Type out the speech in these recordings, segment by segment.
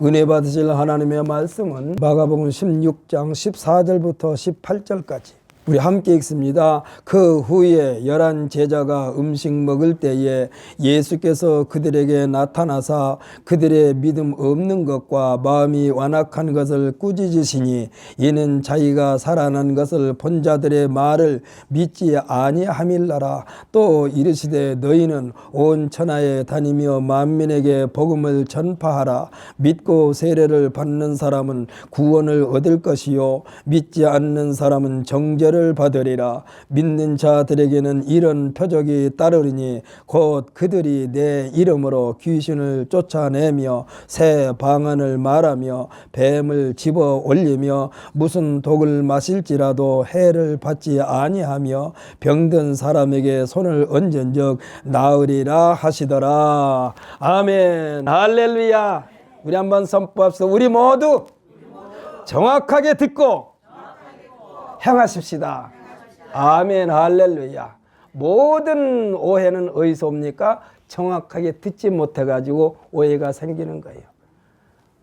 은혜 받으실 하나님의 말씀은 마가복음 16장 14절부터 18절까지 우리 함께 읽습니다. 그 후에 11 제자가 음식 먹을 때에 예수께서 그들에게 나타나사 그들의 믿음 없는 것과 마음이 완악한 것을 꾸짖으시니 이는 자기가 살아난 것을 본 자들의 말을 믿지 아니함일라라. 또 이르시되 너희는 온 천하에 다니며 만민에게 복음을 전파하라. 믿고 세례를 받는 사람은 구원을 얻을 것이요 믿지 않는 사람은 정죄를 받으리라. 믿는 자들에게는 이런 표적이 따르리니 곧 그들이 내 이름으로 귀신을 쫓아내며 새 방언을 말하며 뱀을 집어 올리며 무슨 독을 마실지라도 해를 받지 아니하며 병든 사람에게 손을 얹은 적 나으리라 하시더라. 아멘. 할렐루야. 우리 한번 선포합시다. 우리 모두 정확하게 듣고 행하십시다. 아멘. 할렐루야. 모든 오해는 어디서 옵니까? 정확하게 듣지 못해가지고 오해가 생기는 거예요.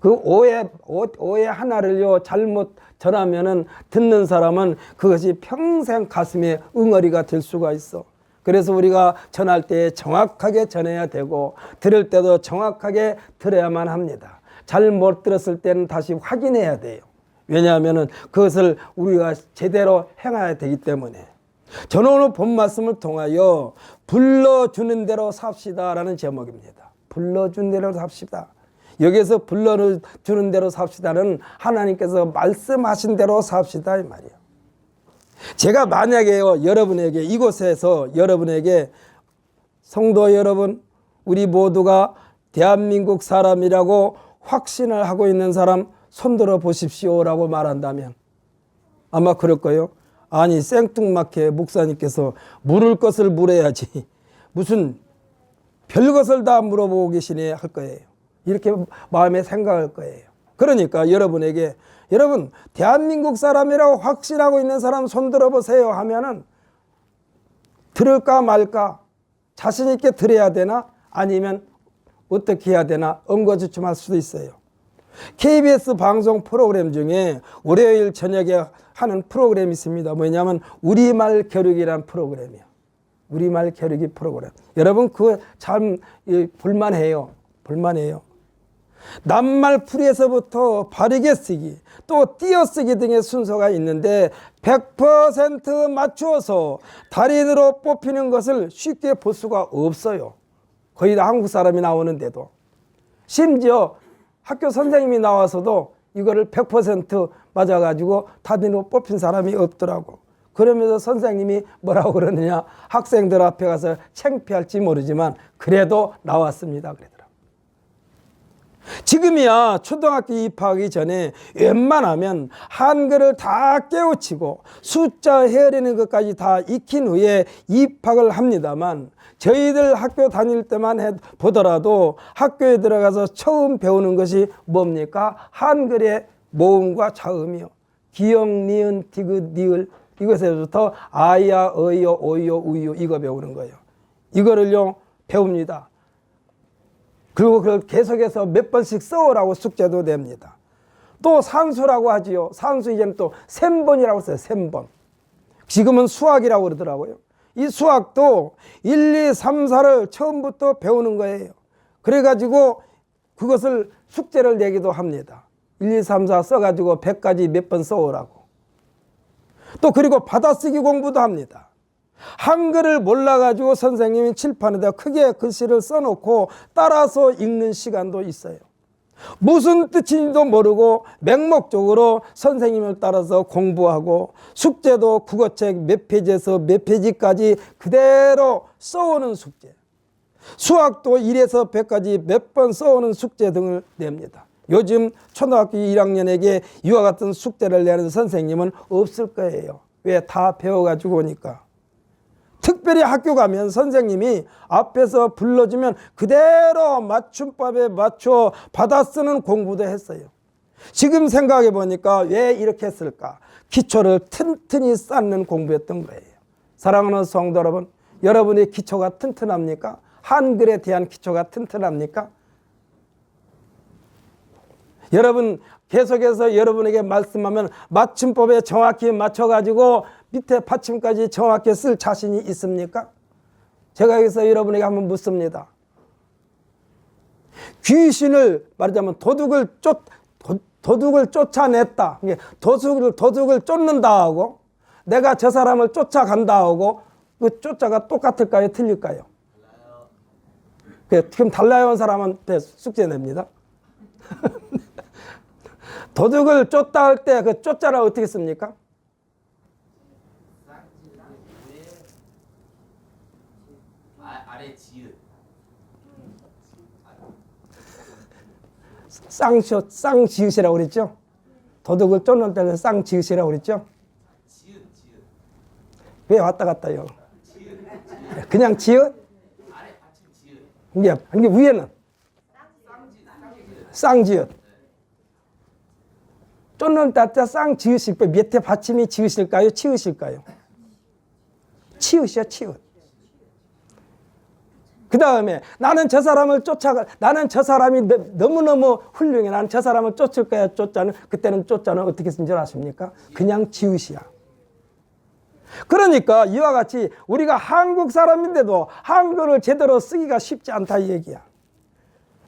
그 오해 하나를요 잘못 전하면은 듣는 사람은 그것이 평생 가슴에 응어리가 될 수가 있어. 그래서 우리가 전할 때 정확하게 전해야 되고 들을 때도 정확하게 들어야만 합니다. 잘못 들었을 때는 다시 확인해야 돼요. 왜냐하면 그것을 우리가 제대로 행해야 되기 때문에. 저는 오늘 본 말씀을 통하여 불러주는 대로 삽시다 라는 제목입니다. 불러준 대로 삽시다. 여기에서 불러주는 대로 삽시다는 하나님께서 말씀하신 대로 삽시다 이 말이에요. 제가 만약에요 여러분에게 이곳에서 여러분에게 성도 여러분 우리 모두가 대한민국 사람이라고 확신을 하고 있는 사람 손들어 보십시오 라고 말한다면 아마 그럴 거예요. 아니 생뚱맞게 목사님께서 물을 것을 물어야지 무슨 별것을 다 물어보고 계시네 할 거예요. 이렇게 마음에 생각할 거예요. 그러니까 여러분에게 여러분 대한민국 사람이라고 확신하고 있는 사람 손들어 보세요 하면은 들을까 말까 자신 있게 들어야 되나 아니면 어떻게 해야 되나 엉거주춤할 수도 있어요. KBS 방송 프로그램 중에 월요일 저녁에 하는 프로그램이 있습니다. 뭐냐면 우리말 겨루기란 프로그램이에요. 우리말 겨루기 프로그램. 여러분 그거 참 볼만해요. 볼만해요. 낱말풀이에서부터 바르게 쓰기 또 띄어쓰기 등의 순서가 있는데 100% 맞추어서 달인으로 뽑히는 것을 쉽게 볼 수가 없어요. 거의 다 한국 사람이 나오는데도 심지어 학교 선생님이 나와서도 이거를 100% 맞아가지고 달인으로 뽑힌 사람이 없더라고. 그러면서 선생님이 뭐라고 그러느냐 학생들 앞에 가서 창피할지 모르지만 그래도 나왔습니다 그러더라고. 지금이야 초등학교 입학하기 전에 웬만하면 한글을 다 깨우치고 숫자 헤아리는 것까지 다 익힌 후에 입학을 합니다만 저희들 학교 다닐 때만 보더라도 학교에 들어가서 처음 배우는 것이 뭡니까? 한글의 모음과 자음이요. 기역, 니은, 디귿, 니을 이것에서부터 아야, 어이요, 오이요, 우이요 이거 배우는 거예요. 이거를요 배웁니다. 그리고 그걸 계속해서 몇 번씩 써오라고 숙제도 냅니다. 또 산수라고 하지요. 산수 이제는 또 셈번이라고 써요. 셈번. 지금은 수학이라고 그러더라고요. 이 수학도 1, 2, 3, 4를 처음부터 배우는 거예요. 그래가지고 그것을 숙제를 내기도 합니다. 1, 2, 3, 4 써가지고 100가지 몇 번 써오라고. 또 그리고 받아쓰기 공부도 합니다. 한글을 몰라가지고 선생님이 칠판에다 크게 글씨를 써놓고 따라서 읽는 시간도 있어요. 무슨 뜻인지도 모르고 맹목적으로 선생님을 따라서 공부하고 숙제도 국어책 몇 페이지에서 몇 페이지까지 그대로 써오는 숙제. 수학도 1에서 100까지 몇 번 써오는 숙제 등을 냅니다. 요즘 초등학교 1학년에게 이와 같은 숙제를 내는 선생님은 없을 거예요. 왜? 다 배워가지고 오니까. 특별히 학교 가면 선생님이 앞에서 불러주면 그대로 맞춤법에 맞춰 받아쓰는 공부도 했어요. 지금 생각해 보니까 왜 이렇게 했을까? 기초를 튼튼히 쌓는 공부였던 거예요. 사랑하는 성도 여러분, 여러분의 기초가 튼튼합니까? 한글에 대한 기초가 튼튼합니까? 여러분 계속해서 여러분에게 말씀하면 맞춤법에 정확히 맞춰가지고 밑에 받침까지 정확히 쓸 자신이 있습니까? 제가 여기서 여러분에게 한번 묻습니다. 귀신을 말하자면 도둑을 쫓아냈다. 도둑을 쫓는다 하고 내가 저 사람을 쫓아간다 하고 그 쫓아가 똑같을까요? 틀릴까요? 지금 달라요 한 사람한테 숙제 냅니다. 도둑을 쫓다 할 때 그 쫓아라 어떻게 씁니까? 아래 지읒. 쌍지읒이라고 그랬죠? 도둑을 쫓는 때는 쌍지읒이라고 그랬죠? 지읒. 왜 왔다 갔다요? 그냥 지읒? 아래 받침 지읒. 이게 위에는? 쌍지읒. 쫓는 때 쌍지읒일 거예요. 밑에 받침이 지읒일까요? 치읒일까요? 치읒이야, 치읒. 그 다음에 나는 저 사람이 너무너무 훌륭해. 나는 저 사람을 쫓을 거야, 쫓자는. 그때는 쫓자는 어떻게 쓴 줄 아십니까? 그냥 지읒이야. 그러니까 이와 같이 우리가 한국 사람인데도 한글을 제대로 쓰기가 쉽지 않다 이 얘기야.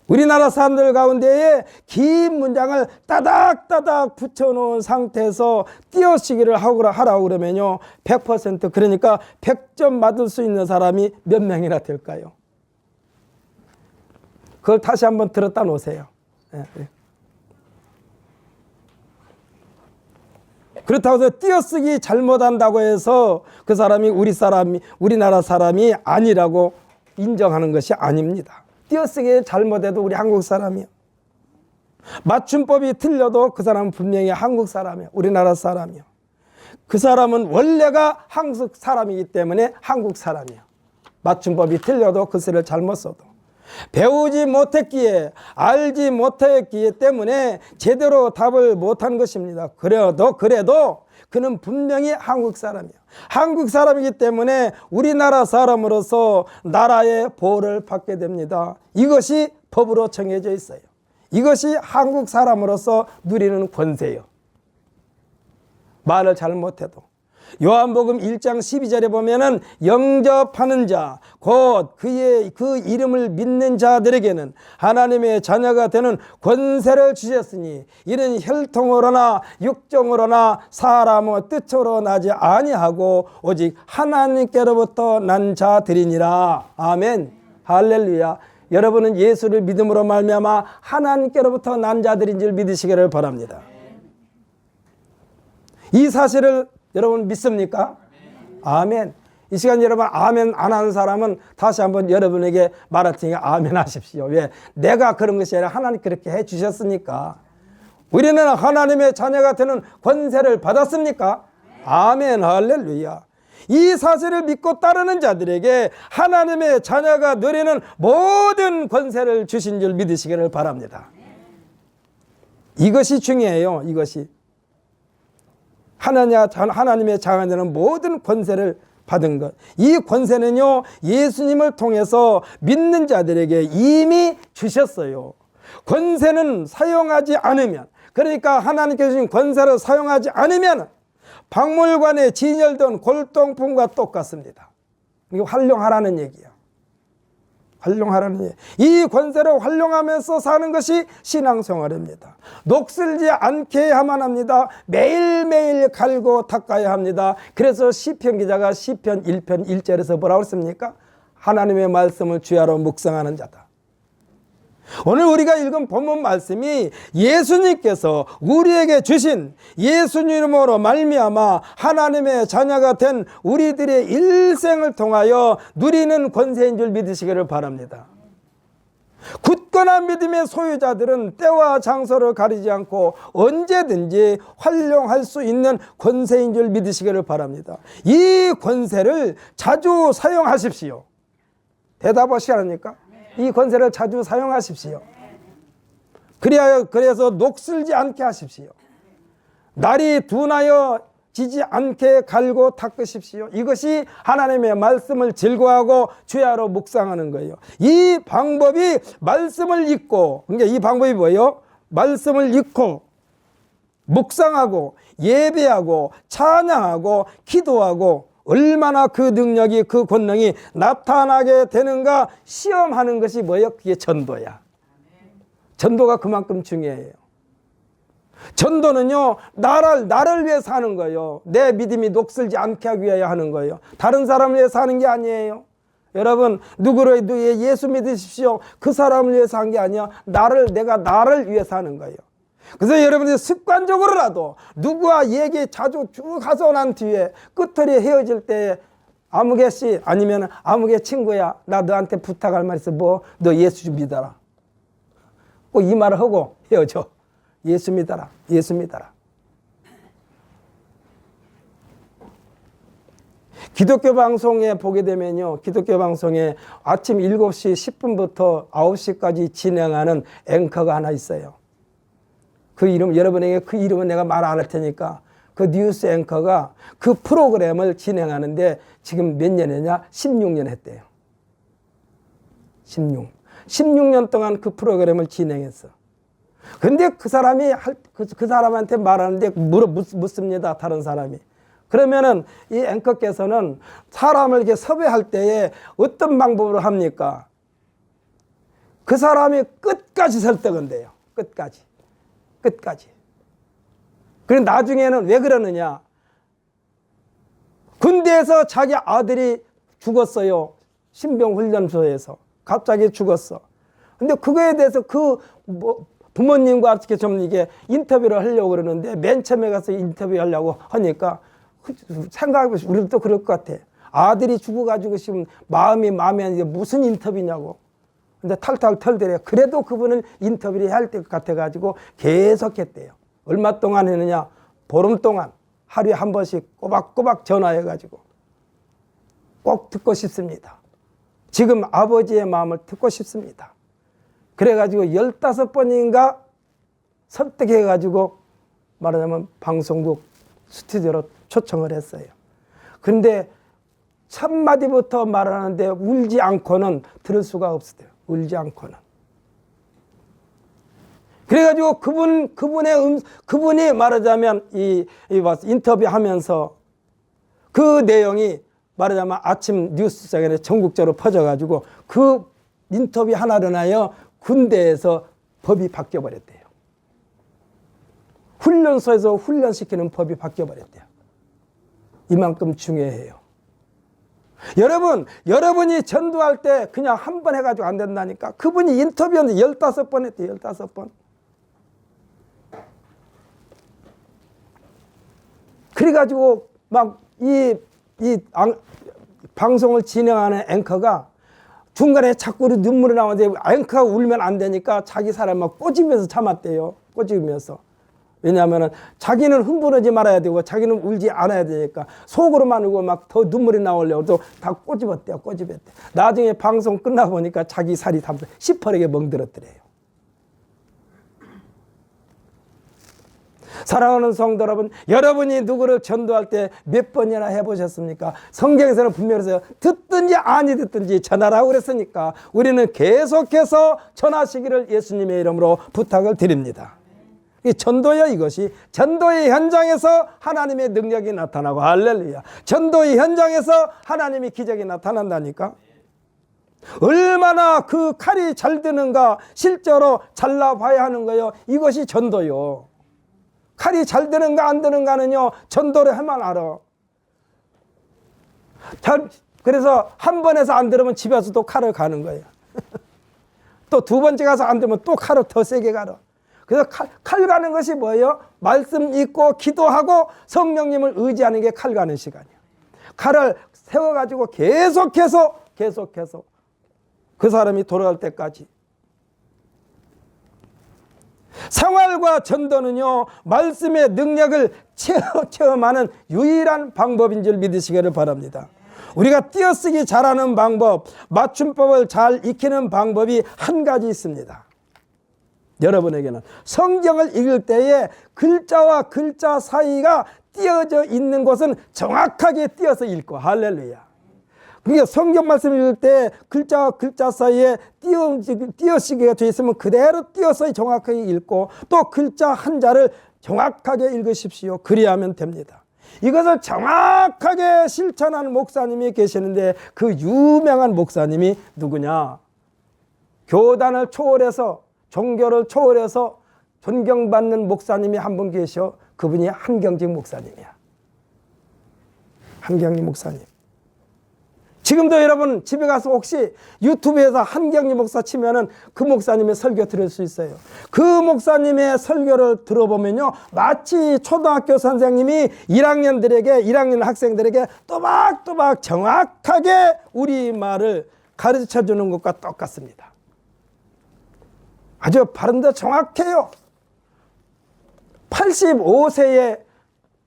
우리나라 사람들 가운데에 긴 문장을 따닥따닥 붙여놓은 상태에서 띄어쓰기를 하라고 그러면요 100% 그러니까 100점 받을 수 있는 사람이 몇 명이나 될까요? 그걸 다시 한번 들었다 놓으세요. 그렇다고 해서 띄어쓰기 잘못한다고 해서 그 사람이 우리나라 사람이 아니라고 인정하는 것이 아닙니다. 띄어쓰기 잘못해도 우리 한국 사람이요. 맞춤법이 틀려도 그 사람은 분명히 한국 사람이요. 우리나라 사람이요. 그 사람은 원래가 한국 사람이기 때문에 한국 사람이요. 맞춤법이 틀려도 글씨를 잘못 써도. 배우지 못했기에 알지 못했기 때문에 제대로 답을 못한 것입니다. 그래도 그는 분명히 한국 사람이에요. 한국 사람이기 때문에 우리나라 사람으로서 나라의 보호를 받게 됩니다. 이것이 법으로 정해져 있어요. 이것이 한국 사람으로서 누리는 권세예요. 말을 잘 못해도. 요한복음 1장 12절에 보면은 영접하는 자, 곧 그 이름을 믿는 자들에게는 하나님의 자녀가 되는 권세를 주셨으니 이는 혈통으로나 육정으로나 사람의 뜻으로 나지 아니하고 오직 하나님께로부터 난 자들이니라. 아멘. 할렐루야. 여러분은 예수를 믿음으로 말미암아 하나님께로부터 난 자들인 줄 믿으시기를 바랍니다. 이 사실을 여러분 믿습니까? 아멘. 이 시간 여러분 아멘 안 하는 사람은 다시 한번 여러분에게 말할 테니까 아멘 하십시오. 왜? 내가 그런 것이 아니라 하나님 그렇게 해 주셨으니까. 우리는 하나님의 자녀가 되는 권세를 받았습니까? 아멘. 할렐루야. 이 사실을 믿고 따르는 자들에게 하나님의 자녀가 누리는 모든 권세를 주신 줄 믿으시기를 바랍니다. 이것이 중요해요. 이것이. 하나님의 자녀는 모든 권세를 받은 것. 이 권세는요, 예수님을 통해서 믿는 자들에게 이미 주셨어요. 권세는 사용하지 않으면, 그러니까 하나님께서 주신 권세를 사용하지 않으면 박물관에 진열된 골동품과 똑같습니다. 이게 활용하라는 얘기예요. 활용하라는 얘기. 이 권세를 활용하면서 사는 것이 신앙생활입니다. 녹슬지 않게 해야만 합니다. 매일매일 갈고 닦아야 합니다. 그래서 시편 기자가 시편 1편 1절에서 뭐라고 했습니까? 하나님의 말씀을 주야로 묵상하는 자다. 오늘 우리가 읽은 본문 말씀이 예수님께서 우리에게 주신 예수님으로 말미암아 하나님의 자녀가 된 우리들의 일생을 통하여 누리는 권세인 줄 믿으시기를 바랍니다. 굳건한 믿음의 소유자들은 때와 장소를 가리지 않고 언제든지 활용할 수 있는 권세인 줄 믿으시기를 바랍니다. 이 권세를 자주 사용하십시오. 대답하시지 않습니까? 이 권세를 자주 사용하십시오. 그래서 녹슬지 않게 하십시오. 날이 둔하여 지지 않게 갈고 닦으십시오. 이것이 하나님의 말씀을 즐거워하고 주야로 묵상하는 거예요. 이 방법이 말씀을 읽고, 그러니까 이 방법이 뭐예요? 말씀을 읽고 묵상하고 예배하고 찬양하고 기도하고 얼마나 그 능력이 그 권능이 나타나게 되는가 시험하는 것이 뭐예요? 그게 전도야. 전도가 그만큼 중요해요. 전도는요, 나를 위해서 하는 거예요. 내 믿음이 녹슬지 않게 하기 위하여 하는 거예요. 다른 사람을 위해서 하는 게 아니에요. 여러분, 누구를 예수 믿으십시오. 그 사람을 위해서 한 게 아니야. 내가 나를 위해서 하는 거예요. 그래서 여러분들이 습관적으로라도 누구와 얘기 자주 쭉 하고 난 뒤에 끝털이 헤어질 때 아무개 씨 아니면 아무개 친구야, 나 너한테 부탁할 말 있어. 뭐? 너 예수 좀 믿어라. 꼭 이 말을 하고 헤어져. 예수 믿어라. 예수 믿어라. 기독교 방송에 보게 되면요, 기독교 방송에 아침 7시 10분부터 9시까지 진행하는 앵커가 하나 있어요. 그 이름, 여러분에게 그 이름은 내가 말 안 할 테니까 그 뉴스 앵커가 그 프로그램을 진행하는데 지금 몇 년이냐? 16년 했대요. 16년 동안 그 프로그램을 진행했어. 근데 그 사람이 그 사람한테 말하는데 묻습니다. 다른 사람이. 그러면은 이 앵커께서는 사람을 이렇게 섭외할 때에 어떤 방법으로 합니까? 그 사람이 끝까지 설득한대요. 끝까지. 그리고 나중에는 왜 그러느냐? 군대에서 자기 아들이 죽었어요. 신병훈련소에서. 갑자기 죽었어. 근데 그거에 대해서 부모님과 어떻게 좀 이게 인터뷰를 하려고 그러는데 맨 처음에 가서 인터뷰하려고 하니까 생각해보시 우리도 그럴 것 같아. 아들이 죽어가지고 지금 마음에 안 돼. 무슨 인터뷰냐고. 근데 탈탈 털더래요. 그래도 그분은 인터뷰를 해야 할 것 같아가지고 계속 했대요. 얼마 동안 했느냐? 보름 동안 하루에 한 번씩 꼬박꼬박 전화해가지고 꼭 듣고 싶습니다. 지금 아버지의 마음을 듣고 싶습니다. 그래가지고 15번인가 설득해가지고 말하자면 방송국 스튜디오로 초청을 했어요. 그런데 첫 마디부터 말하는데 울지 않고는 들을 수가 없었대요. 울지 않고는. 그래가지고 그분이 말하자면 이 인터뷰하면서 그 내용이 말하자면 아침 뉴스장에 전국적으로 퍼져가지고 그 인터뷰 하나로 인하여 군대에서 법이 바뀌어버렸대요. 훈련소에서 훈련시키는 법이 바뀌어버렸대요. 이만큼 중요해요. 여러분이 전도할 때 그냥 한 번 해가지고 안 된다니까. 그분이 인터뷰하는데 15번 했대요. 15번. 그래가지고 막 방송을 진행하는 앵커가 중간에 자꾸 눈물이 나오는데 앵커가 울면 안 되니까 자기 사람 막 꼬집으면서 참았대요. 꼬집으면서. 왜냐하면 자기는 흥분하지 말아야 되고 자기는 울지 않아야 되니까 속으로만 울고 막 더 눈물이 나오려고 또 다 꼬집었대요. 꼬집었대. 나중에 방송 끝나고 보니까 자기 살이 다 시퍼렇게 멍들었더래요. 사랑하는 성도 여러분, 여러분이 누구를 전도할 때 몇 번이나 해보셨습니까? 성경에서는 분명히 써요. 듣든지 아니 듣든지 전하라고 그랬으니까 우리는 계속해서 전하시기를 예수님의 이름으로 부탁을 드립니다. 이 전도요, 이것이. 전도의 현장에서 하나님의 능력이 나타나고, 할렐루야. 전도의 현장에서 하나님의 기적이 나타난다니까. 얼마나 그 칼이 잘 드는가 실제로 잘라봐야 하는 거예요. 이것이 전도요. 칼이 잘 드는가 안 드는가는요, 전도를 해만 알아. 그래서 한 번에서 안 들으면 집에서 또 칼을 가는 거예요. 또 두 번째 가서 안 들으면 또 칼을 더 세게 가라. 그래서 칼 가는 것이 뭐예요? 말씀 읽고 기도하고 성령님을 의지하는 게 칼 가는 시간이에요. 칼을 세워가지고 계속해서 그 사람이 돌아갈 때까지. 생활과 전도는요, 말씀의 능력을 체험하는 유일한 방법인 줄 믿으시기를 바랍니다. 우리가 띄어쓰기 잘하는 방법, 맞춤법을 잘 익히는 방법이 한 가지 있습니다. 여러분에게는 성경을 읽을 때에 글자와 글자 사이가 띄어져 있는 곳은 정확하게 띄어서 읽고, 할렐루야. 그러니까 성경 말씀을 읽을 때 글자와 글자 사이에 띄어쓰기가 되어 있으면 그대로 띄어서 정확하게 읽고 또 글자 한자를 정확하게 읽으십시오. 그리하면 됩니다. 이것을 정확하게 실천하는 목사님이 계시는데 그 유명한 목사님이 누구냐? 교단을 초월해서 종교를 초월해서 존경받는 목사님이 한 분 계셔. 그분이 한경직 목사님이야. 한경직 목사님. 지금도 여러분 집에 가서 혹시 유튜브에서 한경직 목사 치면은 그 목사님의 설교 들을 수 있어요. 그 목사님의 설교를 들어보면요, 마치 초등학교 선생님이 1학년 학생들에게 또박또박 정확하게 우리말을 가르쳐 주는 것과 똑같습니다. 아주 발음도 정확해요. 85세에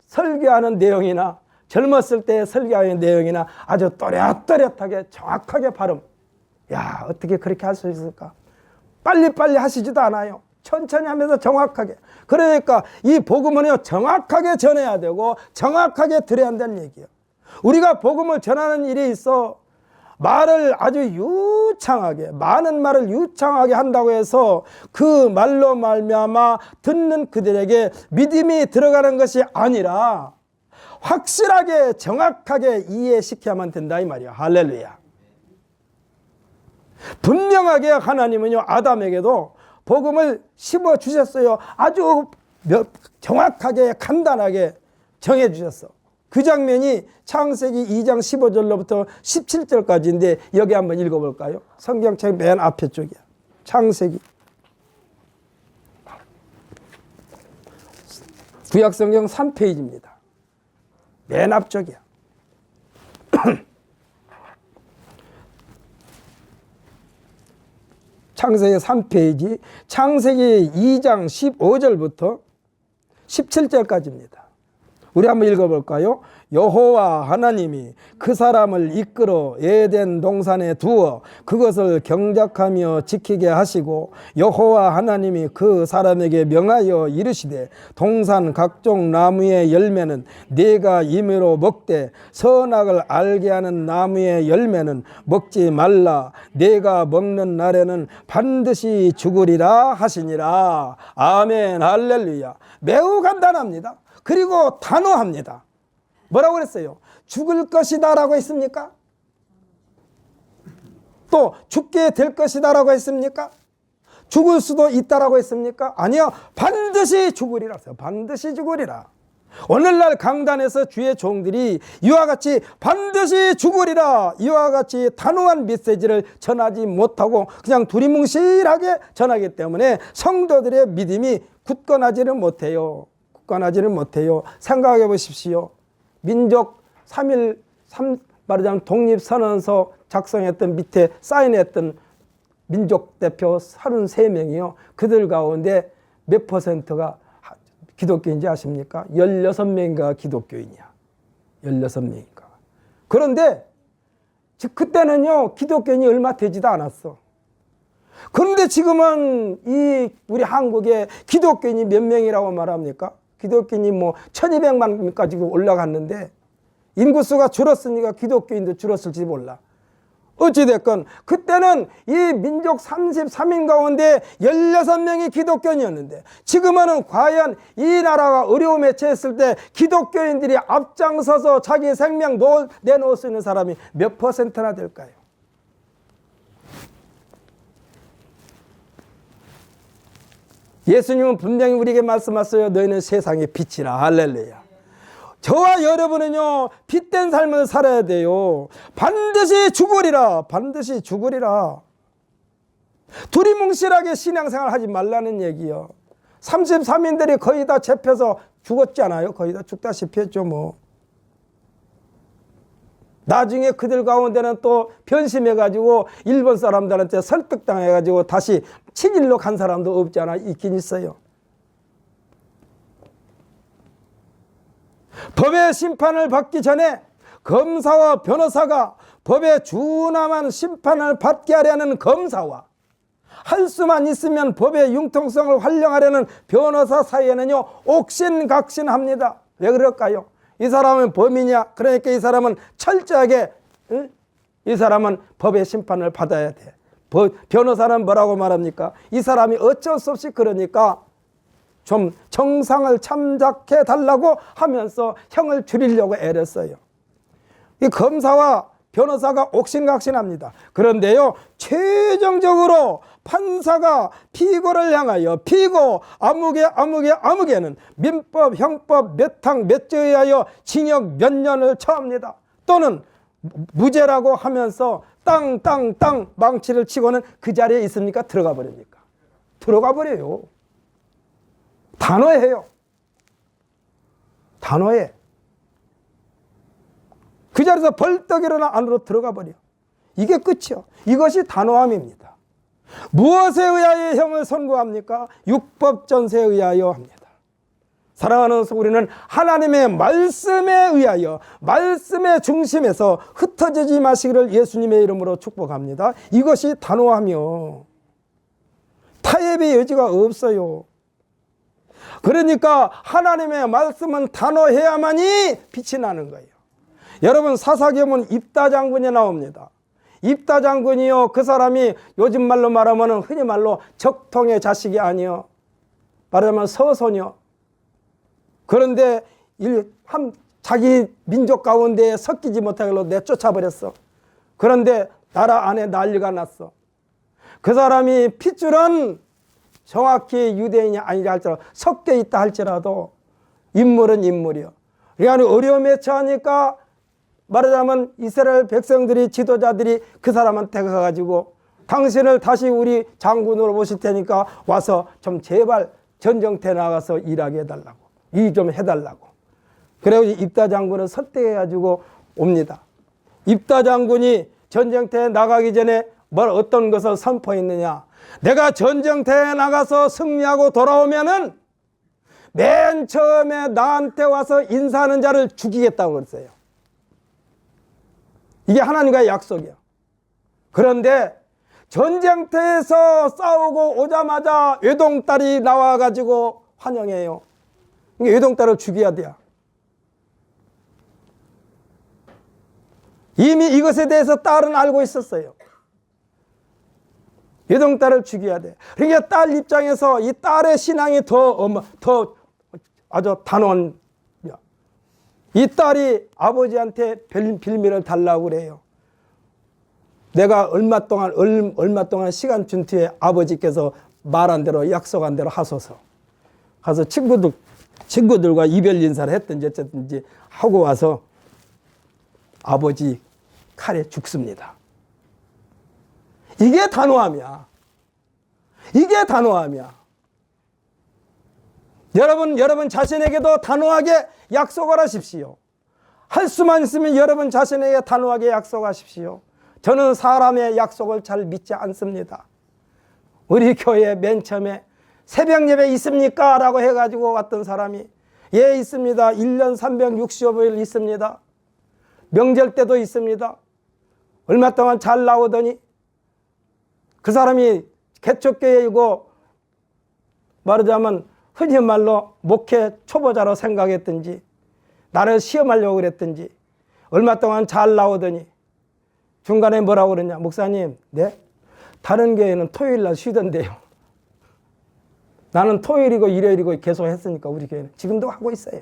설교하는 내용이나 젊었을 때 설교하는 내용이나 아주 또렷또렷하게 정확하게 발음. 야, 어떻게 그렇게 할 수 있을까? 빨리빨리 하시지도 않아요. 천천히 하면서 정확하게. 그러니까 이 복음은요, 정확하게 전해야 되고 정확하게 들어야 한다는 얘기예요. 우리가 복음을 전하는 일이 있어 말을 아주 유창하게, 많은 말을 유창하게 한다고 해서 그 말로 말미암아 듣는 그들에게 믿음이 들어가는 것이 아니라 확실하게 정확하게 이해시켜야만 된다 이 말이야. 할렐루야. 분명하게 하나님은요, 아담에게도 복음을 심어 주셨어요. 아주 정확하게 간단하게 정해 주셨어. 그 장면이 창세기 2장 15절로부터 17절까지인데 여기 한번 읽어볼까요? 성경책 맨 앞에 쪽이야. 창세기. 구약성경 3페이지입니다. 맨 앞쪽이야. 창세기 3페이지, 창세기 2장 15절부터 17절까지입니다. 우리 한번 읽어볼까요? 여호와 하나님이 그 사람을 이끌어 에덴 동산에 두어 그것을 경작하며 지키게 하시고 여호와 하나님이 그 사람에게 명하여 이르시되 동산 각종 나무의 열매는 네가 임의로 먹되 선악을 알게 하는 나무의 열매는 먹지 말라. 네가 먹는 날에는 반드시 죽으리라 하시니라. 아멘. 할렐루야. 매우 간단합니다. 그리고 단호합니다. 뭐라고 그랬어요? 죽을 것이다 라고 했습니까? 또 죽게 될 것이다 라고 했습니까? 죽을 수도 있다라고 했습니까? 아니요. 반드시 죽으리라 했어요. 반드시 죽으리라. 오늘날 강단에서 주의 종들이 이와 같이 반드시 죽으리라, 이와 같이 단호한 메시지를 전하지 못하고 그냥 두리뭉실하게 전하기 때문에 성도들의 믿음이 굳건하지는 못해요. 굳건하지는 못해요. 생각해 보십시오. 민족 3.1 말하자면 독립선언서 작성했던 밑에 사인했던 민족 대표 33명이요. 그들 가운데 몇 퍼센트가 기독교인지 아십니까? 16명인가 기독교인이야. 16명인가. 그런데 그때는요, 기독교인이 얼마 되지도 않았어. 그런데 지금은 이 우리 한국에 기독교인이 몇 명이라고 말합니까? 기독교인이 뭐 1200만까지 올라갔는데 인구수가 줄었으니까 기독교인도 줄었을지 몰라. 어찌됐건 그때는 이 민족 33인 가운데 16명이 기독교인이었는데 지금은 과연 이 나라가 어려움에 처했을 때 기독교인들이 앞장서서 자기 생명 내놓을 수 있는 사람이 몇 퍼센트나 될까요? 예수님은 분명히 우리에게 말씀하셨어요. 너희는 세상의 빛이라. 할렐루야. 저와 여러분은요, 빛된 삶을 살아야 돼요. 반드시 죽으리라. 반드시 죽으리라. 두리뭉실하게 신앙생활 하지 말라는 얘기요. 33인들이 거의 다 잡혀서 죽었잖아요. 거의 다 죽다시피 했죠 뭐. 나중에 그들 가운데는 또 변심해가지고 일본 사람들한테 설득당해가지고 다시 친일로 간 사람도 없지 않아 있긴 있어요. 법의 심판을 받기 전에 검사와 변호사가 법에 준함한 심판을 받게 하려는 검사와 할 수만 있으면 법의 융통성을 활용하려는 변호사 사이에는요, 옥신각신합니다. 왜 그럴까요? 이 사람은 범인이야. 그러니까 이 사람은 철저하게 이 사람은 법의 심판을 받아야 돼. 변호사는 뭐라고 말합니까? 이 사람이 어쩔 수 없이 그러니까 좀 정상을 참작해 달라고 하면서 형을 줄이려고 애를 써요. 이 검사와 변호사가 옥신각신합니다. 그런데요, 최종적으로 판사가 피고를 향하여 피고 아무개는 민법, 형법 몇 항 몇 조에 의하여 징역 몇 년을 처합니다. 또는 무죄라고 하면서 땅 망치를 치고는 그 자리에 있습니까? 들어가 버립니까? 들어가 버려요. 단호해요. 단호해. 그 자리에서 벌떡 일어나 안으로 들어가 버려. 이게 끝이요. 이것이 단호함입니다. 무엇에 의하여 형을 선고합니까? 육법전세에 의하여 합니다. 사랑하는 우리는 하나님의 말씀에 의하여 말씀의 중심에서 흩어지지 마시기를 예수님의 이름으로 축복합니다. 이것이 단호하며 타협의 여지가 없어요. 그러니까 하나님의 말씀은 단호해야만이 빛이 나는 거예요. 여러분, 사사기에는 입다 장군이 나옵니다. 입다 장군이요, 그 사람이 요즘 말로 말하면 흔히 말로 적통의 자식이 아니요, 말하자면 서손이요. 그런데 자기 민족 가운데 섞이지 못하게 내쫓아버렸어. 그런데 나라 안에 난리가 났어. 그 사람이 핏줄은 정확히 유대인이 아니라 할지라도 섞여 있다 할지라도 인물은 인물이요. 그러니까 어려움에 처하니까 말하자면 이스라엘 백성들이, 지도자들이 그 사람한테 가가지고 당신을 다시 우리 장군으로 모실 테니까 와서 좀 제발 전쟁터에 나가서 일하게 해달라고, 일 좀 해달라고. 그래가지고 입다 장군을 설득해가지고 옵니다. 입다 장군이 전쟁터에 나가기 전에 어떤 것을 선포했느냐? 내가 전쟁터에 나가서 승리하고 돌아오면은 맨 처음에 나한테 와서 인사하는 자를 죽이겠다고 그랬어요. 이게 하나님과의 약속이야. 그런데 전쟁터에서 싸우고 오자마자 외동딸이 나와가지고 환영해요. 외동딸을 죽여야 돼요. 이미 이것에 대해서 딸은 알고 있었어요. 외동딸을 죽여야 돼. 그러니까 딸 입장에서 이 딸의 신앙이 더 아주 단언. 이 딸이 아버지한테 빌미를 달라고 그래요. 내가 얼마 동안 시간 준 뒤에 아버지께서 말한 대로, 약속한 대로 하소서. 가서 친구들과 이별 인사를 했든지 어쨌든지 하고 와서 아버지 칼에 죽습니다. 이게 단호함이야. 이게 단호함이야. 여러분 자신에게도 단호하게 약속을 하십시오. 할 수만 있으면 여러분 자신에게 단호하게 약속하십시오. 저는 사람의 약속을 잘 믿지 않습니다. 우리 교회에 맨 처음에 새벽 예배 있습니까? 라고 해가지고 왔던 사람이, 예, 있습니다. 1년 365일 있습니다. 명절 때도 있습니다. 얼마 동안 잘 나오더니 그 사람이 개척교회이고 말하자면 흔히 말로 목회 초보자로 생각했든지 나를 시험하려고 그랬든지 얼마 동안 잘 나오더니 중간에 뭐라고 그러냐? 목사님, 네? 다른 교회는 토요일 날 쉬던데요. 나는 토요일이고 일요일이고 계속 했으니까 우리 교회는 지금도 하고 있어요.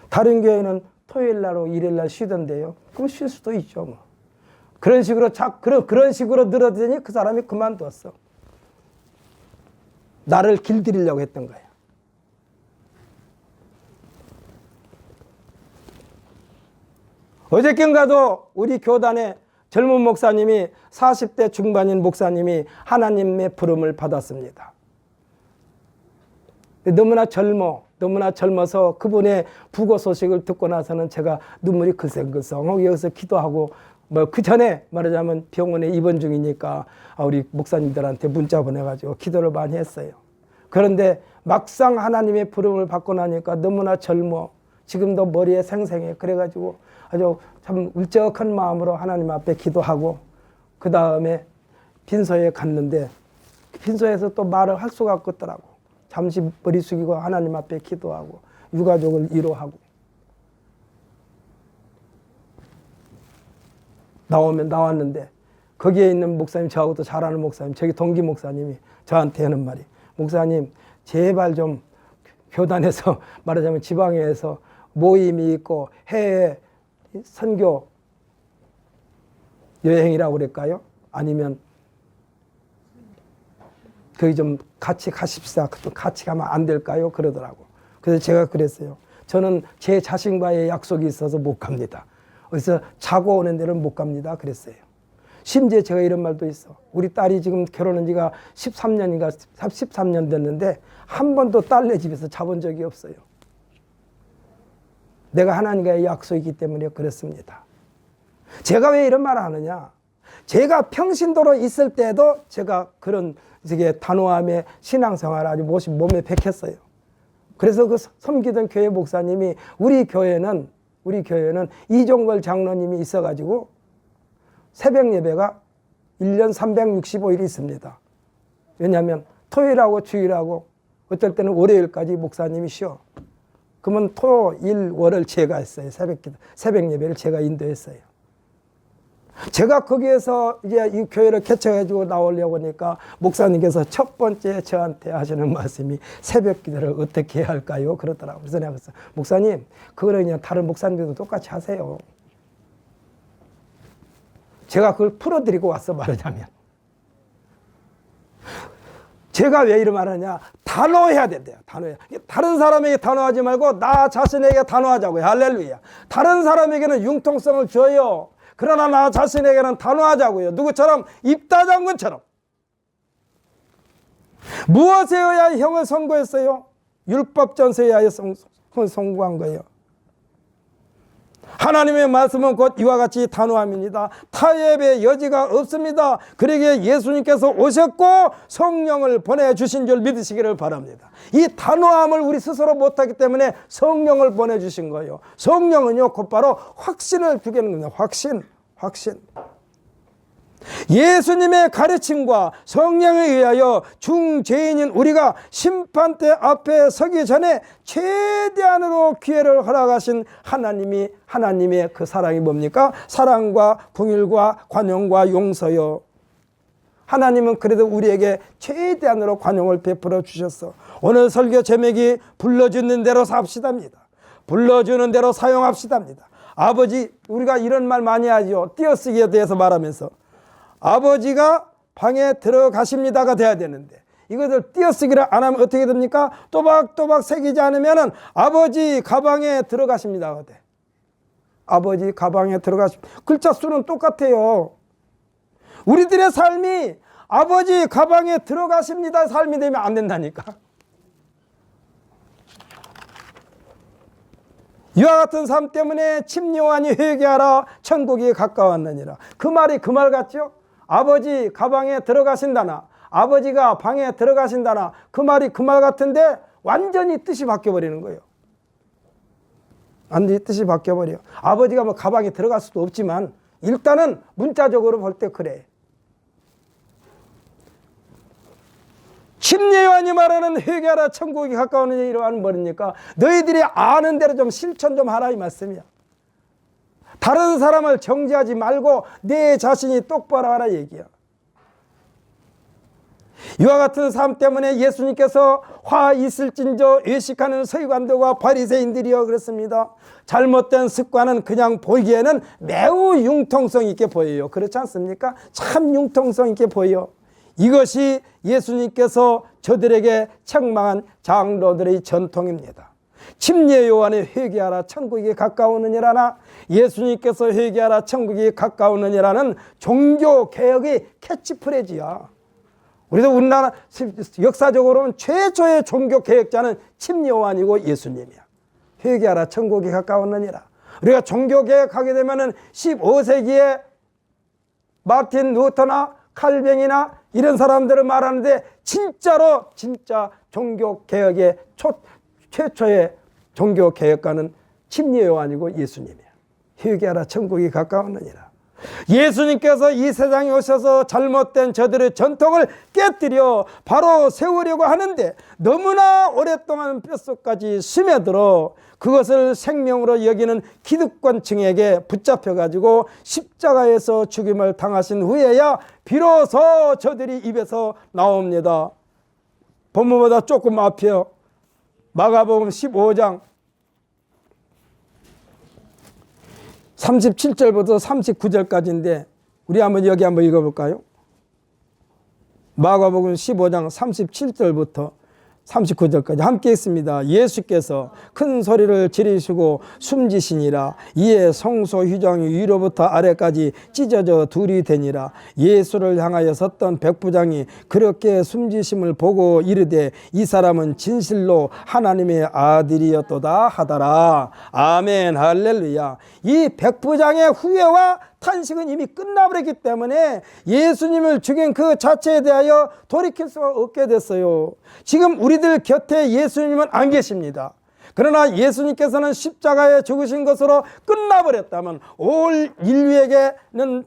다른 교회는 토요일 날로 일요일 날 쉬던데요. 그럼 쉴 수도 있죠, 뭐. 그런 식으로 그런 식으로 늘어더니 그 사람이 그만두었어. 나를 길들이려고 했던 거예요. 어저께인가도 우리 교단에 젊은 목사님이 40대 중반인 목사님이 하나님의 부름을 받았습니다. 너무나 젊어서 그분의 부고 소식을 듣고 나서는 제가 눈물이 글썽글썽하고 여기서 기도하고 그 전에 말하자면 병원에 입원 중이니까 우리 목사님들한테 문자 보내가지고 기도를 많이 했어요. 그런데 막상 하나님의 부름을 받고 나니까 너무나 젊어. 지금도 머리에 생생해. 그래가지고 아주 참 울적한 마음으로 하나님 앞에 기도하고 그 다음에 빈소에 갔는데 빈소에서 또 말을 할 수가 없더라고. 잠시 머리 숙이고 하나님 앞에 기도하고 유가족을 위로하고. 나오면 나왔는데 거기에 있는 목사님, 저하고 또 잘 아는 목사님, 저기 동기 목사님이 저한테 하는 말이, 목사님 제발 좀 교단에서 말하자면 지방에서 모임이 있고 해외 선교 여행이라고 그럴까요? 아니면 거기 좀 같이 가십시다. 또 같이 가면 안 될까요? 그러더라고. 그래서 제가 그랬어요. 저는 제 자신과의 약속이 있어서 못 갑니다. 그래서 자고 오는 데는 못 갑니다. 그랬어요. 심지어 제가 이런 말도 있어. 우리 딸이 지금 결혼한 지가 13년 됐는데 한 번도 딸네 집에서 자본 적이 없어요. 내가 하나님과의 약속이 있기 때문에 그렇습니다. 제가 왜 이런 말을 하느냐? 제가 평신도로 있을 때도 제가 그런 단호함의 신앙생활을 아주 몸에 bek했어요. 그래서 그 섬기던 교회 목사님이 우리 교회는 이종걸 장로님이 있어가지고 새벽 예배가 1년 365일이 있습니다. 왜냐하면 토요일하고 주일하고 어떨 때는 월요일까지 목사님이 쉬어. 그러면 토, 일, 월을 제가 했어요. 새벽 예배를 제가 인도했어요. 제가 거기에서 이제 이 교회를 개척해주고 나오려고 하니까 목사님께서 첫 번째 저한테 하시는 말씀이 새벽 기도를 어떻게 해야 할까요? 그러더라고요. 그래서 내가 그랬어요. 목사님, 그거는 그냥 다른 목사님들도 똑같이 하세요. 제가 그걸 풀어드리고 왔어, 말하자면. 제가 왜 이런 말을 하냐? 단호해야 된대요. 단호해야. 다른 사람에게 단호하지 말고 나 자신에게 단호하자고요. 할렐루야. 다른 사람에게는 융통성을 줘요. 그러나 나 자신에게는 단호하자고요. 누구처럼? 입다장군처럼. 무엇에 의하여 형을 선고했어요? 율법전서에 의하여 선고한 거예요. 하나님의 말씀은 곧 이와 같이 단호함입니다. 타협의 여지가 없습니다. 그러기에 예수님께서 오셨고 성령을 보내주신 줄 믿으시기를 바랍니다. 이 단호함을 우리 스스로 못하기 때문에 성령을 보내주신 거예요. 성령은요, 곧바로 확신을 주게 하는 겁니다. 확신. 예수님의 가르침과 성령에 의하여 중죄인인 우리가 심판대 앞에 서기 전에 최대한으로 기회를 허락하신 하나님의 그 사랑이 뭡니까? 사랑과 긍휼과 관용과 용서요. 하나님은 그래도 우리에게 최대한으로 관용을 베풀어 주셨어. 오늘 설교 제목이 불러주는 대로 삽시다입니다. 불러주는 대로 사용합시다입니다. 아버지, 우리가 이런 말 많이 하죠. 띄어쓰기에 대해서 말하면서 아버지가 방에 들어가십니다가 돼야 되는데 이것을 띄어쓰기를 안 하면 어떻게 됩니까? 또박또박 새기지 않으면 아버지 가방에 들어가십니다가 돼. 아버지 가방에 들어가십니다. 글자 수는 똑같아요. 우리들의 삶이 아버지 가방에 들어가십니다 삶이 되면 안 된다니까. 이와 같은 삶 때문에 침요한이 회개하라 천국이 가까웠느니라. 그 말이 그 말 같죠? 아버지 가방에 들어가신다나 아버지가 방에 들어가신다나 그 말이 그 말 같은데 완전히 뜻이 바뀌어버리는 거예요. 완전히 뜻이 바뀌어버려. 아버지가 뭐 가방에 들어갈 수도 없지만 일단은 문자적으로 볼 때 그래. 침례요한이 말하는 회개하라 천국이 가까우느니 이러한 뭐입니까? 너희들이 아는 대로 좀 실천 좀 하라 이 말씀이야. 다른 사람을 정죄하지 말고 내 자신이 똑바로 하라 얘기야. 이와 같은 삶 때문에 예수님께서 화 있을진저 외식하는 서기관들과 바리새인들이여 그랬습니다. 잘못된 습관은 그냥 보기에는 매우 융통성 있게 보여요. 그렇지 않습니까? 참 융통성 있게 보여. 이것이 예수님께서 저들에게 책망한 장로들의 전통입니다. 침례 요한이 회개하라 천국이 가까우느니라나 예수님께서 회개하라 천국이 가까우느니라는 종교개혁의 캐치프레이즈야. 우리도 우리나라 역사적으로는 최초의 종교개혁자는 침례 요한이고 예수님이야. 회개하라 천국이 가까우느니라. 우리가 종교개혁하게 되면은 15세기에 마틴 루터나 칼뱅이나 이런 사람들을 말하는데 진짜 종교개혁의 최초의 종교개혁가는 침례 요한이고 예수님이야. 회개하라 천국이 가까웠느니라. 예수님께서 이 세상에 오셔서 잘못된 저들의 전통을 깨뜨려 바로 세우려고 하는데 너무나 오랫동안 뼛속까지 스며들어 그것을 생명으로 여기는 기득권층에게 붙잡혀가지고 십자가에서 죽임을 당하신 후에야 비로소 저들이 입에서 나옵니다. 본문보다 조금 앞이요. 마가복음 15장 37절부터 39절까지인데 우리 여기 한번 읽어볼까요? 마가복음 15장 37절부터 39절까지 함께 있습니다. 예수께서 큰 소리를 지르시고 숨지시니라. 이에 성소 휘장이 위로부터 아래까지 찢어져 둘이 되니라. 예수를 향하여 섰던 백부장이 그렇게 숨지심을 보고 이르되 이 사람은 진실로 하나님의 아들이었도다 하더라. 아멘 할렐루야. 이 백부장의 후회와 탄식은 이미 끝나버렸기 때문에 예수님을 죽인 그 자체에 대하여 돌이킬 수가 없게 됐어요. 지금 우리들 곁에 예수님은 안 계십니다. 그러나 예수님께서는 십자가에 죽으신 것으로 끝나버렸다면 올 인류에게는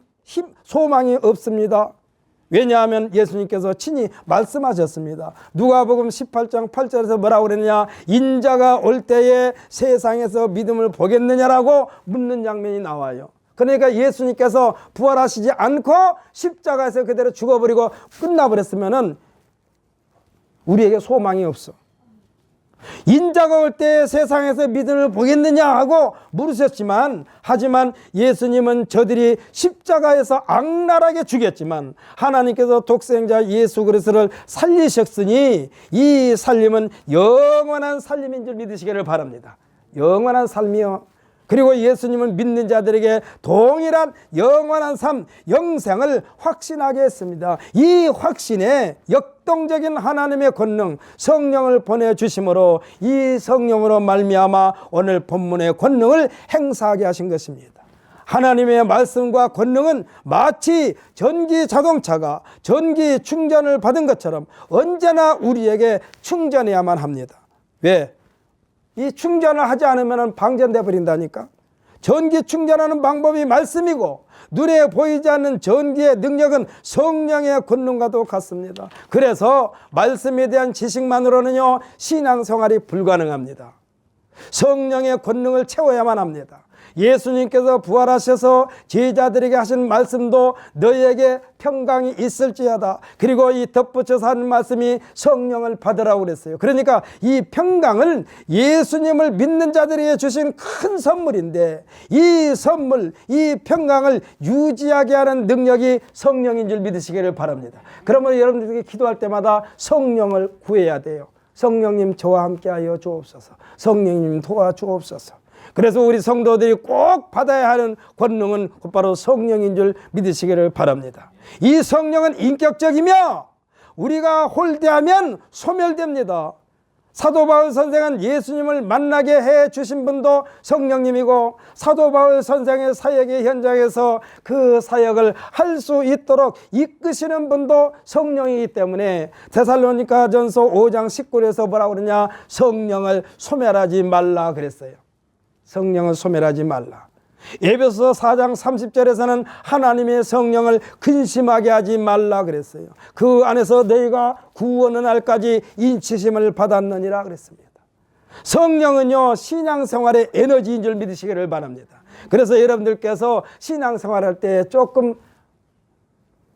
소망이 없습니다. 왜냐하면 예수님께서 친히 말씀하셨습니다. 누가복음 18장 8절에서 뭐라고 그랬냐? 인자가 올 때에 세상에서 믿음을 보겠느냐라고 묻는 장면이 나와요. 그러니까 예수님께서 부활하시지 않고 십자가에서 그대로 죽어버리고 끝나버렸으면은 우리에게 소망이 없어. 인자가 올 때 세상에서 믿음을 보겠느냐 하고 물으셨지만, 하지만 예수님은 저들이 십자가에서 악랄하게 죽였지만 하나님께서 독생자 예수 그리스도를 살리셨으니 이 살림은 영원한 살림인 줄 믿으시기를 바랍니다. 영원한 삶이요. 그리고 예수님을 믿는 자들에게 동일한 영원한 삶, 영생을 확신하게 했습니다. 이 확신에 역동적인 하나님의 권능, 성령을 보내주심으로 이 성령으로 말미암아 오늘 본문의 권능을 행사하게 하신 것입니다. 하나님의 말씀과 권능은 마치 전기 자동차가 전기 충전을 받은 것처럼 언제나 우리에게 충전해야만 합니다. 왜? 이 충전을 하지 않으면 방전돼 버린다니까. 전기 충전하는 방법이 말씀이고 눈에 보이지 않는 전기의 능력은 성령의 권능과도 같습니다. 그래서 말씀에 대한 지식만으로는요 신앙생활이 불가능합니다. 성령의 권능을 채워야만 합니다. 예수님께서 부활하셔서 제자들에게 하신 말씀도 너희에게 평강이 있을지어다. 그리고 이 덧붙여서 하는 말씀이 성령을 받으라고 그랬어요. 그러니까 이 평강은 예수님을 믿는 자들에게 주신 큰 선물인데 이 선물, 이 평강을 유지하게 하는 능력이 성령인 줄 믿으시기를 바랍니다. 그러면 여러분들에게 기도할 때마다 성령을 구해야 돼요. 성령님 저와 함께하여 주옵소서. 성령님 도와주옵소서. 그래서 우리 성도들이 꼭 받아야 하는 권능은 곧바로 성령인 줄 믿으시기를 바랍니다. 이 성령은 인격적이며 우리가 홀대하면 소멸됩니다. 사도 바울 선생은 예수님을 만나게 해 주신 분도 성령님이고 사도 바울 선생의 사역의 현장에서 그 사역을 할 수 있도록 이끄시는 분도 성령이기 때문에 데살로니가전서 5장 19절에서 뭐라고 그러냐? 성령을 소멸하지 말라 그랬어요. 성령을 소멸하지 말라. 에베소서 4장 30절에서는 하나님의 성령을 근심하게 하지 말라 그랬어요. 그 안에서 너희가 구원의 날까지 인치심을 받았느니라 그랬습니다. 성령은요 신앙생활의 에너지인 줄 믿으시기를 바랍니다. 그래서 여러분들께서 신앙생활할 때 조금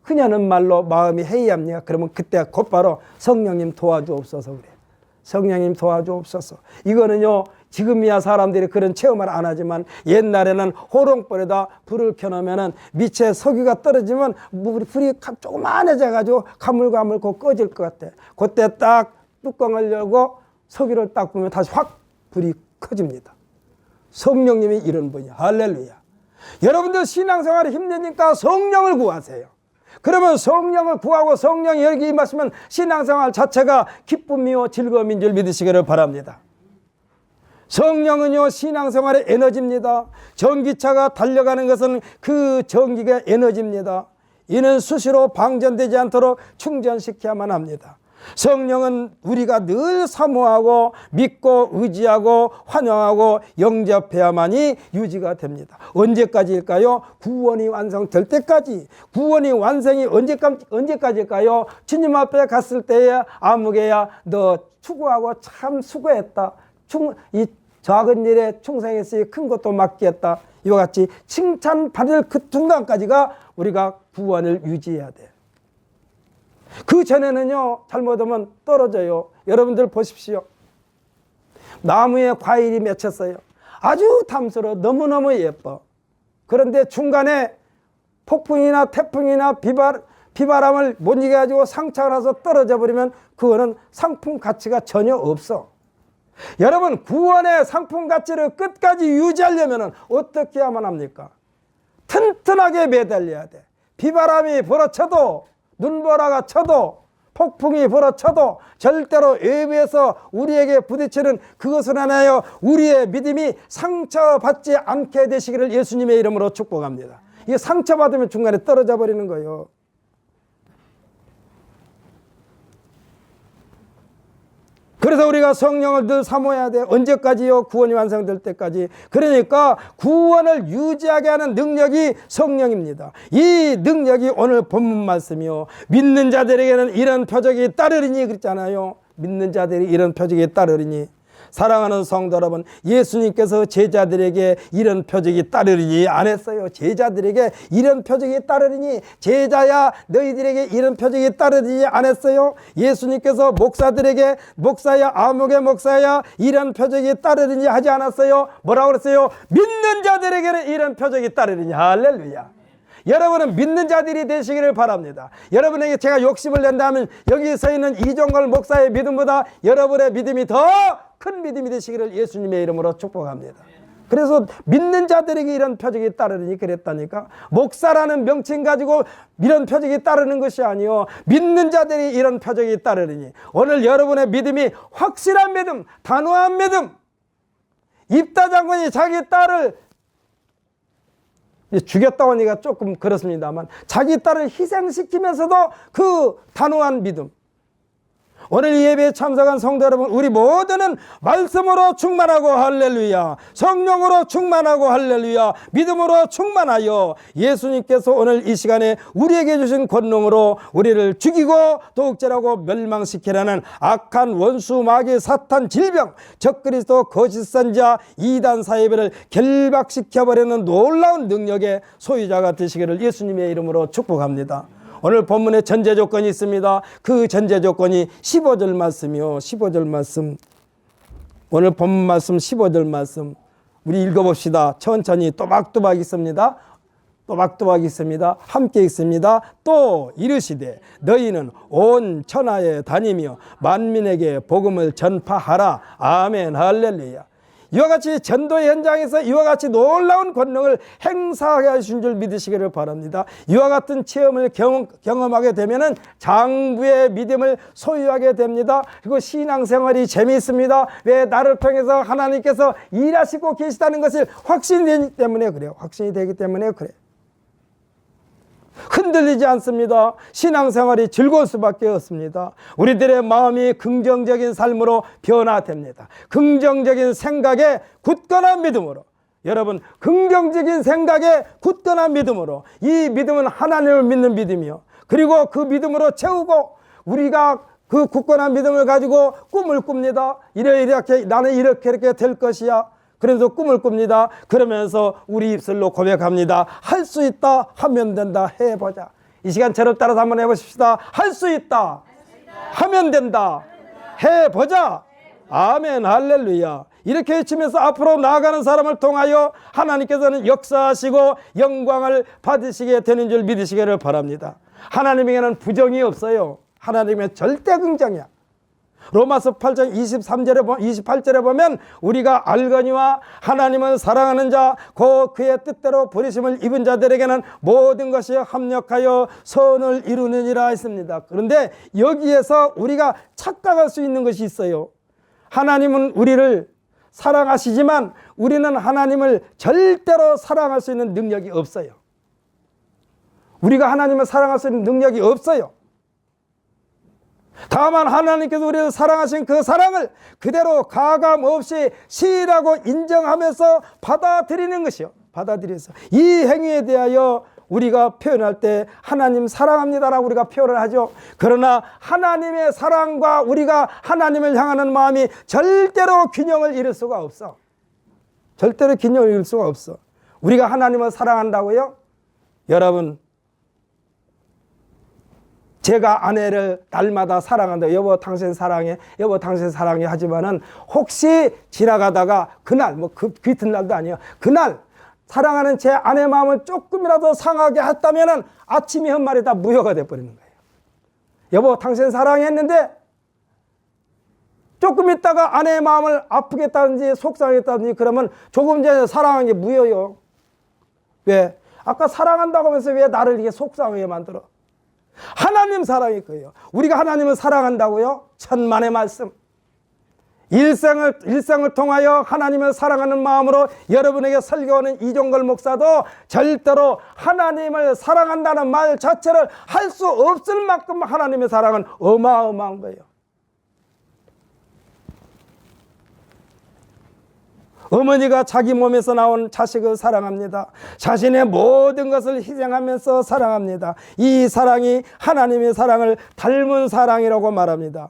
흔하는 말로 마음이 해이합니까? 그러면 그때 곧바로 성령님 도와주옵소서 그래요. 성령님 도와주옵소서. 이거는요 지금이야 사람들이 그런 체험을 안 하지만 옛날에는 호롱불에다 불을 켜놓으면 밑에 석유가 떨어지면 불이 조그만해져 가지고 가물가물 꺼질 것 같아. 그때 딱 뚜껑을 열고 석유를 딱 보면 다시 확 불이 커집니다. 성령님이 이런 분이야. 할렐루야. 여러분들 신앙생활이 힘드니까 성령을 구하세요. 그러면 성령을 구하고 성령이 여기 임하시면 신앙생활 자체가 기쁨이요 즐거움인 줄 믿으시기를 바랍니다. 성령은요 신앙생활의 에너지입니다. 전기차가 달려가는 것은 그 전기가 에너지입니다. 이는 수시로 방전되지 않도록 충전시켜야만 합니다. 성령은 우리가 늘 사모하고 믿고 의지하고 환영하고 영접해야만이 유지가 됩니다. 언제까지일까요? 구원이 완성될 때까지. 구원이 완성이 언제까지일까요? 주님 앞에 갔을 때에 아무개야 너 추구하고 참 수고했다. 이 작은 일에 충성했으니 큰 것도 맡겠다. 이와 같이 칭찬받을 그 순간까지가 우리가 구원을 유지해야 돼요. 그 전에는요, 잘못하면 떨어져요. 여러분들 보십시오. 나무에 과일이 맺혔어요. 아주 탐스러워. 너무너무 예뻐. 그런데 중간에 폭풍이나 태풍이나 비바람을 못 이겨가지고 상처가 나서 떨어져 버리면 그거는 상품 가치가 전혀 없어. 여러분, 구원의 상품 가치를 끝까지 유지하려면 어떻게 해야만 합니까? 튼튼하게 매달려야 돼. 비바람이 불어쳐도, 눈보라가 쳐도, 폭풍이 불어쳐도 절대로 외부에서 우리에게 부딪히는 그것을 하나여 우리의 믿음이 상처받지 않게 되시기를 예수님의 이름으로 축복합니다. 이게 상처받으면 중간에 떨어져 버리는 거예요. 그래서 우리가 성령을 늘 사모해야 돼. 언제까지요? 구원이 완성될 때까지. 그러니까 구원을 유지하게 하는 능력이 성령입니다. 이 능력이 오늘 본문 말씀이요. 믿는 자들에게는 이런 표적이 따르리니 그랬잖아요. 믿는 자들이 이런 표적이 따르리니. 사랑하는 성도 여러분, 예수님께서 제자들에게 이런 표적이 따르리니 안 했어요. 제자들에게 이런 표적이 따르리니, 제자야 너희들에게 이런 표적이 따르리니 안 했어요. 예수님께서 목사들에게 목사야 아무개 목사야 이런 표적이 따르리니 하지 않았어요. 뭐라고 그랬어요? 믿는 자들에게는 이런 표적이 따르리니. 할렐루야. 여러분은 믿는 자들이 되시기를 바랍니다. 여러분에게 제가 욕심을 낸다면 여기 서 있는 이종걸 목사의 믿음보다 여러분의 믿음이 더 큰 믿음이 되시기를 예수님의 이름으로 축복합니다. 그래서 믿는 자들에게 이런 표적이 따르니 그랬다니까. 목사라는 명칭 가지고 이런 표적이 따르는 것이 아니요, 믿는 자들이 이런 표적이 따르니. 오늘 여러분의 믿음이 확실한 믿음, 단호한 믿음. 입다 장군이 자기 딸을 죽였다고 하니까 조금 그렇습니다만 자기 딸을 희생시키면서도 그 단호한 믿음. 오늘 이 예배에 참석한 성도 여러분, 우리 모두는 말씀으로 충만하고 할렐루야, 성령으로 충만하고 할렐루야, 믿음으로 충만하여 예수님께서 오늘 이 시간에 우리에게 주신 권능으로 우리를 죽이고 도둑질하고 멸망시키라는 악한 원수 마귀 사탄 질병 적그리스도 거짓 선지자 이단 사이비를 결박시켜버리는 놀라운 능력의 소유자가 되시기를 예수님의 이름으로 축복합니다. 오늘 본문에 전제 조건이 있습니다. 그 전제 조건이 15절 말씀이요. 15절 말씀. 오늘 본문 말씀 15절 말씀. 우리 읽어봅시다. 천천히 또박또박 있습니다. 또박또박 있습니다. 함께 있습니다. 또 이르시되 너희는 온 천하에 다니며 만민에게 복음을 전파하라. 아멘. 할렐루야. 이와 같이 전도의 현장에서 이와 같이 놀라운 권능을 행사하게 하신 줄 믿으시기를 바랍니다. 이와 같은 체험을 경험하게 되면 장부의 믿음을 소유하게 됩니다. 그리고 신앙생활이 재미있습니다. 왜? 나를 통해서 하나님께서 일하시고 계시다는 것을 확신이 되기 때문에 그래요. 확신이 되기 때문에 그래요. 흔들리지 않습니다. 신앙생활이 즐거울 수밖에 없습니다. 우리들의 마음이 긍정적인 삶으로 변화됩니다. 긍정적인 생각에 굳건한 믿음으로, 여러분, 긍정적인 생각에 굳건한 믿음으로, 이 믿음은 하나님을 믿는 믿음이요, 그리고 그 믿음으로 채우고 우리가 그 굳건한 믿음을 가지고 꿈을 꿉니다. 이렇게 나는 이렇게 될 것이야. 그래서 꿈을 꿉니다. 그러면서 우리 입술로 고백합니다. 할 수 있다, 하면 된다, 해보자. 이 시간 저를 따라서 한번 해보십시다. 할 수 있다, 하면 된다, 해보자. 아멘. 할렐루야. 이렇게 외치면서 앞으로 나아가는 사람을 통하여 하나님께서는 역사하시고 영광을 받으시게 되는 줄 믿으시기를 바랍니다. 하나님에게는 부정이 없어요. 하나님의 절대 긍정이야. 로마서 8장 28절에 보면 우리가 알거니와 하나님을 사랑하는 자 곧 그의 뜻대로 부르심을 입은 자들에게는 모든 것이 합력하여 선을 이루느니라 했습니다. 그런데 여기에서 우리가 착각할 수 있는 것이 있어요. 하나님은 우리를 사랑하시지만 우리는 하나님을 절대로 사랑할 수 있는 능력이 없어요. 우리가 하나님을 사랑할 수 있는 능력이 없어요. 다만 하나님께서 우리를 사랑하신 그 사랑을 그대로 가감 없이 시인하고 인정하면서 받아들이는 것이요. 받아들여서 이 행위에 대하여 우리가 표현할 때 하나님 사랑합니다라고 우리가 표현을 하죠. 그러나 하나님의 사랑과 우리가 하나님을 향하는 마음이 절대로 균형을 이룰 수가 없어. 절대로 균형을 이룰 수가 없어. 우리가 하나님을 사랑한다고요? 여러분, 제가 아내를 날마다 사랑한다. 여보 당신 사랑해. 여보 당신 사랑해. 하지만은 혹시 지나가다가 그날 그 이튿날도 아니에요. 그날 사랑하는 제 아내 마음을 조금이라도 상하게 했다면은 아침에 한 말이 다 무효가 돼 버리는 거예요. 여보 당신 사랑했는데 조금 있다가 아내의 마음을 아프겠다든지 속상했다든지 그러면 조금 전에 사랑한 게 무효요. 왜? 아까 사랑한다고 하면서 왜 나를 이렇게 속상하게 만들어? 하나님 사랑이 그예요. 우리가 하나님을 사랑한다고요? 천만의 말씀. 일생을 통하여 하나님을 사랑하는 마음으로 여러분에게 설교하는 이종걸 목사도 절대로 하나님을 사랑한다는 말 자체를 할 수 없을 만큼 하나님의 사랑은 어마어마한 거예요. 어머니가 자기 몸에서 나온 자식을 사랑합니다. 자신의 모든 것을 희생하면서 사랑합니다. 이 사랑이 하나님의 사랑을 닮은 사랑이라고 말합니다.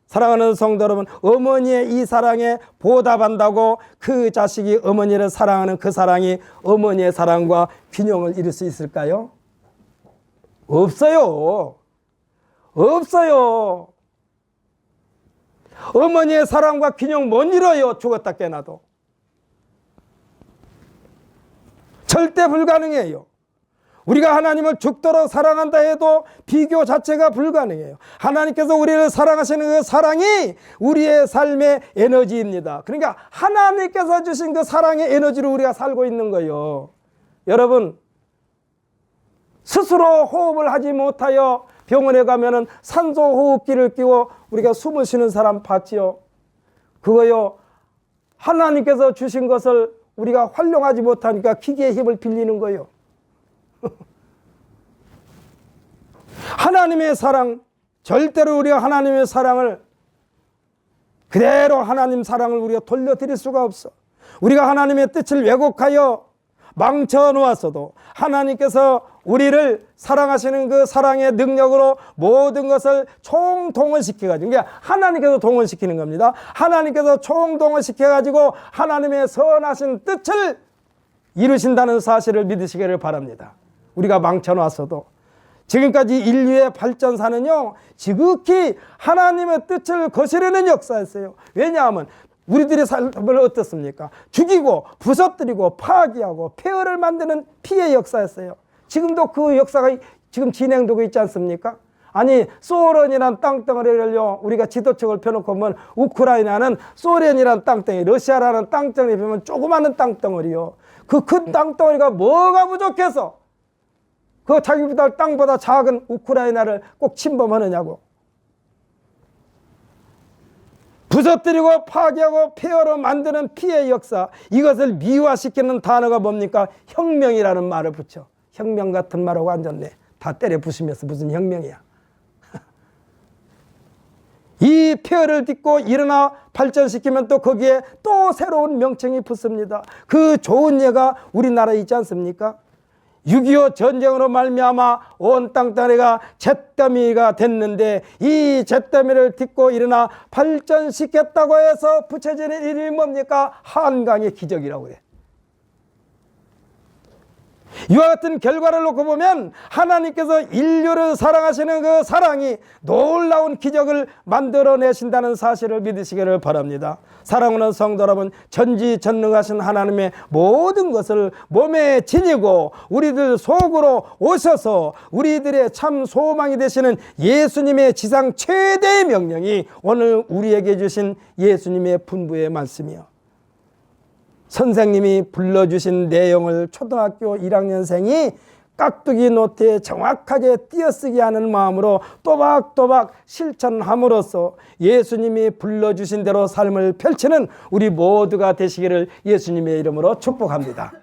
사랑하는 성도 여러분, 어머니의 이 사랑에 보답한다고 그 자식이 어머니를 사랑하는 그 사랑이 어머니의 사랑과 균형을 이룰 수 있을까요? 없어요. 없어요. 어머니의 사랑과 균형 못 이뤄요. 죽었다 깨나도. 절대 불가능해요. 우리가 하나님을 죽도록 사랑한다 해도 비교 자체가 불가능해요. 하나님께서 우리를 사랑하시는 그 사랑이 우리의 삶의 에너지입니다. 그러니까 하나님께서 주신 그 사랑의 에너지로 우리가 살고 있는 거예요. 여러분, 스스로 호흡을 하지 못하여 병원에 가면은 산소 호흡기를 끼고 우리가 숨을 쉬는 사람 봤지요? 그거요, 하나님께서 주신 것을 우리가 활용하지 못하니까 기계의 힘을 빌리는 거예요. 하나님의 사랑, 절대로 우리가 하나님의 사랑을 그대로 하나님 사랑을 우리가 돌려드릴 수가 없어. 우리가 하나님의 뜻을 왜곡하여 망쳐놓았어도 하나님께서 우리를 사랑하시는 그 사랑의 능력으로 모든 것을 총동원시켜가지고, 그러니까 하나님께서 동원시키는 겁니다. 하나님께서 총동원시켜가지고 하나님의 선하신 뜻을 이루신다는 사실을 믿으시기를 바랍니다. 우리가 망쳐놨어도. 지금까지 인류의 발전사는요, 지극히 하나님의 뜻을 거스르는 역사였어요. 왜냐하면 우리들의 삶을 어떻습니까? 죽이고 부서뜨리고 파괴하고 폐허를 만드는 피해 역사였어요. 지금도 그 역사가 지금 진행되고 있지 않습니까? 아니, 소련이란 땅덩어리를요, 우리가 지도책을 펴놓고 보면 우크라이나는 소련이란 땅덩어리, 러시아라는 땅덩어리 보면 조그마한 땅덩어리요. 그 큰 땅덩어리가 뭐가 부족해서 그 자기보다 땅보다 작은 우크라이나를 꼭 침범하느냐고. 부서뜨리고 파괴하고 폐허로 만드는 피해 역사, 이것을 미화시키는 단어가 뭡니까? 혁명이라는 말을 붙여. 혁명 같은 말하고 앉았네. 다 때려 부수면서 무슨 혁명이야. 이 폐허를 딛고 일어나 발전시키면 또 거기에 또 새로운 명칭이 붙습니다. 그 좋은 예가 우리나라에 있지 않습니까? 6.25 전쟁으로 말미암아 온 땅덩어리가 잿더미가 됐는데, 이 잿더미를 딛고 일어나 발전시켰다고 해서 붙여지는 이름이 뭡니까? 한강의 기적이라고 해. 이와 같은 결과를 놓고 보면 하나님께서 인류를 사랑하시는 그 사랑이 놀라운 기적을 만들어내신다는 사실을 믿으시기를 바랍니다. 사랑하는 성도 여러분, 전지전능하신 하나님의 모든 것을 몸에 지니고 우리들 속으로 오셔서 우리들의 참 소망이 되시는 예수님의 지상 최대의 명령이 오늘 우리에게 주신 예수님의 분부의 말씀이요, 선생님이 불러주신 내용을 초등학교 1학년생이 깍두기 노트에 정확하게 띄어쓰기 하는 마음으로 또박또박 실천함으로써 예수님이 불러주신 대로 삶을 펼치는 우리 모두가 되시기를 예수님의 이름으로 축복합니다.